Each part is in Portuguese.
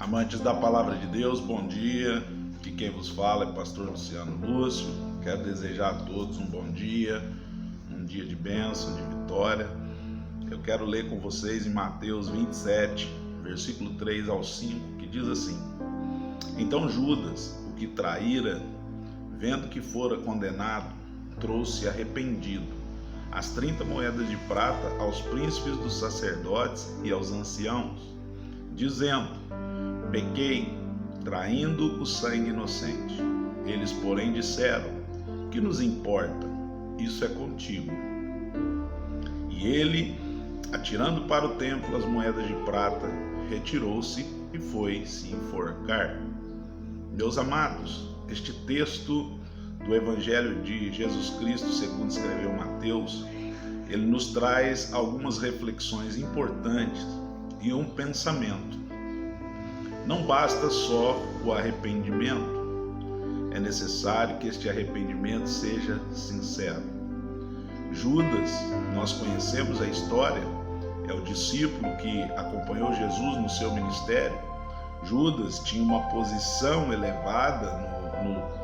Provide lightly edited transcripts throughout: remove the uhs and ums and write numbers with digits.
Amantes da Palavra de Deus, bom dia. Aqui quem vos fala é pastor Luciano Lúcio. Quero desejar a todos um bom dia, um dia de bênção, de vitória. Eu quero ler com vocês em Mateus 27, versículo 3 ao 5, que diz assim: Então Judas, o que traíra, vendo que fora condenado, trouxe arrependido as 30 moedas de prata aos príncipes dos sacerdotes e aos anciãos, dizendo: Pequei, traindo o sangue inocente. Eles, porém, disseram: Que nos importa? Isso é contigo. E ele, atirando para o templo as moedas de prata, retirou-se e foi se enforcar. Meus amados, este texto do Evangelho de Jesus Cristo, segundo escreveu Mateus, ele nos traz algumas reflexões importantes e um pensamento. Não basta só o arrependimento, é necessário que este arrependimento seja sincero. Judas, nós conhecemos a história, é o discípulo que acompanhou Jesus no seu ministério. Judas tinha uma posição elevada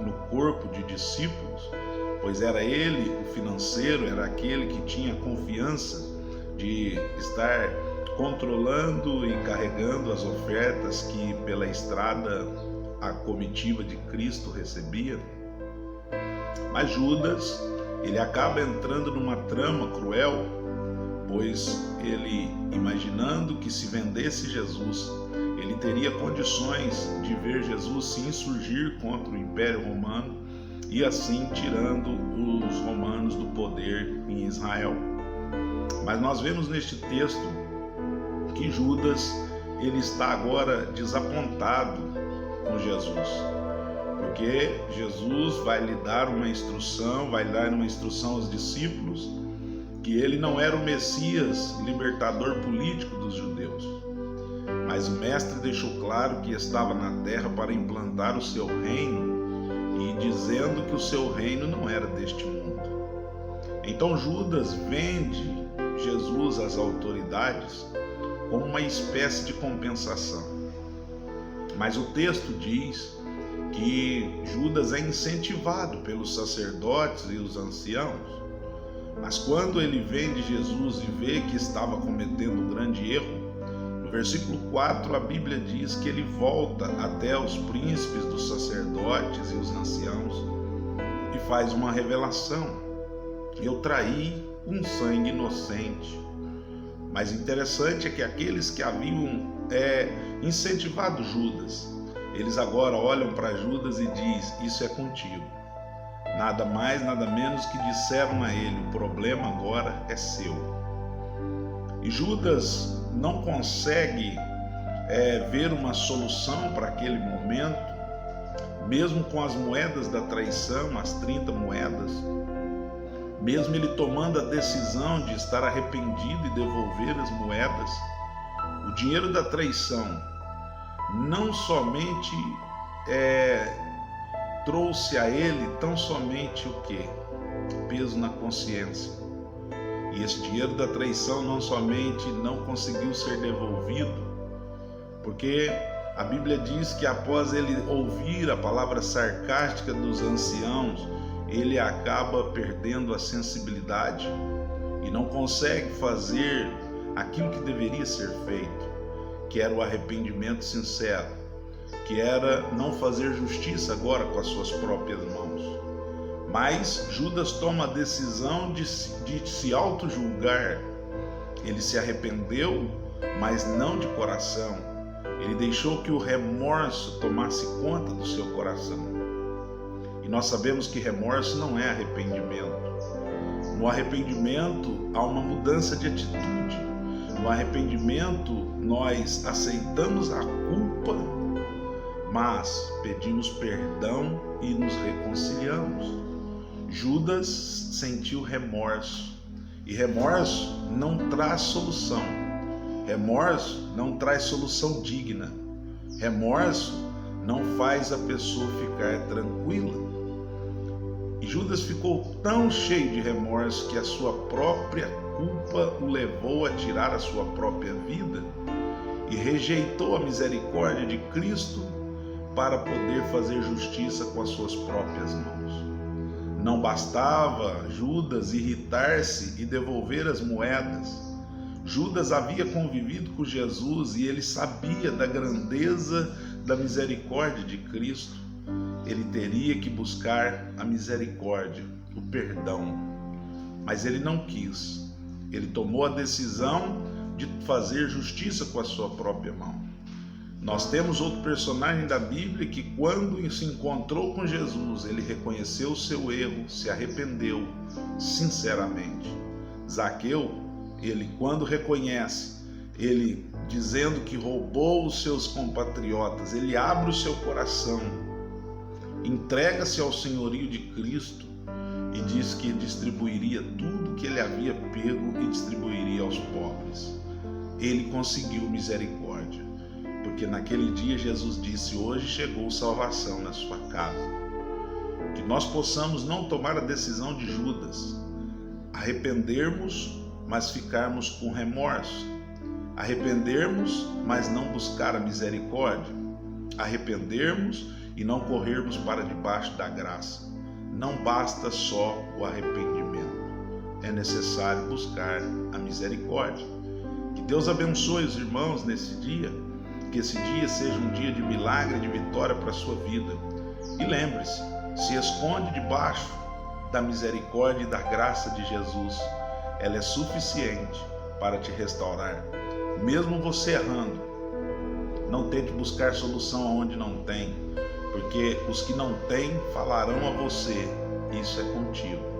no corpo de discípulos, pois era ele o financeiro, era aquele que tinha confiança de estar controlando e carregando as ofertas que pela estrada a comitiva de Cristo recebia. Mas Judas, ele acaba entrando numa trama cruel, pois ele, imaginando que se vendesse Jesus, ele teria condições de ver Jesus se insurgir contra o Império Romano e assim tirando os romanos do poder em Israel. Mas nós vemos neste texto que Judas, ele está agora desapontado com Jesus, porque Jesus vai lhe dar uma instrução, aos discípulos, que ele não era o Messias libertador político dos judeus, mas o mestre deixou claro que estava na terra para implantar o seu reino e dizendo que o seu reino não era deste mundo. Então Judas vende Jesus às autoridades como uma espécie de compensação. Mas o texto diz que Judas é incentivado pelos sacerdotes e os anciãos. Mas quando ele vende Jesus e vê que estava cometendo um grande erro, no versículo 4 a Bíblia diz que ele volta até os príncipes dos sacerdotes e os anciãos e faz uma revelação: eu traí um sangue inocente. Mas interessante é que aqueles que haviam incentivado Judas, eles agora olham para Judas e diz: isso é contigo. Nada mais, nada menos que disseram a ele: o problema agora é seu. E Judas não consegue ver uma solução para aquele momento, mesmo com as moedas da traição, as 30 moedas, mesmo ele tomando a decisão de estar arrependido e devolver as moedas. O dinheiro da traição não somente trouxe a ele tão somente o quê? Peso na consciência. E esse dinheiro da traição não somente não conseguiu ser devolvido, porque a Bíblia diz que após ele ouvir a palavra sarcástica dos anciãos, ele acaba perdendo a sensibilidade e não consegue fazer aquilo que deveria ser feito, que era o arrependimento sincero, que era não fazer justiça agora com as suas próprias mãos. Mas Judas toma a decisão de se auto-julgar. Ele se arrependeu, mas não de coração. Ele deixou que o remorso tomasse conta do seu coração. E nós sabemos que remorso não é arrependimento. No arrependimento há uma mudança de atitude. No arrependimento nós aceitamos a culpa, mas pedimos perdão e nos reconciliamos. Judas sentiu remorso, e remorso não traz solução. Remorso não traz solução digna. Remorso não faz a pessoa ficar tranquila. E Judas ficou tão cheio de remorso que a sua própria culpa o levou a tirar a sua própria vida. E rejeitou a misericórdia de Cristo para poder fazer justiça com as suas próprias mãos. Não bastava Judas irritar-se e devolver as moedas. Judas havia convivido com Jesus e ele sabia da grandeza da misericórdia de Cristo. Ele teria que buscar a misericórdia, o perdão. Mas ele não quis. Ele tomou a decisão de fazer justiça com a sua própria mão. Nós temos outro personagem da Bíblia que, quando se encontrou com Jesus, ele reconheceu o seu erro, se arrependeu sinceramente. Zaqueu, ele quando reconhece, ele dizendo que roubou os seus compatriotas, ele abre o seu coração, entrega-se ao senhorio de Cristo e diz que distribuiria tudo que ele havia pego e distribuiria aos pobres. Ele conseguiu misericórdia, porque naquele dia Jesus disse: hoje chegou salvação na sua casa. Que nós possamos não tomar a decisão de Judas, arrependermos, mas ficarmos com remorso, arrependermos, mas não buscar a misericórdia, arrependermos e não corrermos para debaixo da graça. Não basta só o arrependimento, é necessário buscar a misericórdia. Que Deus abençoe os irmãos nesse dia, que esse dia seja um dia de milagre, de vitória para a sua vida. E lembre-se, se esconde debaixo da misericórdia e da graça de Jesus. Ela é suficiente para te restaurar. Mesmo você errando, não tente buscar solução onde não tem, porque os que não têm falarão a você: isso é contigo.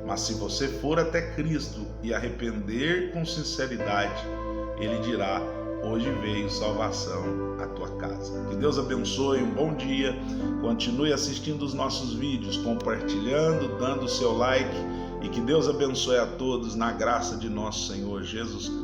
Mas se você for até Cristo e arrepender com sinceridade, Ele dirá: hoje veio salvação à tua casa. Que Deus abençoe, um bom dia. Continue assistindo os nossos vídeos, compartilhando, dando o seu like, e que Deus abençoe a todos na graça de nosso Senhor Jesus Cristo.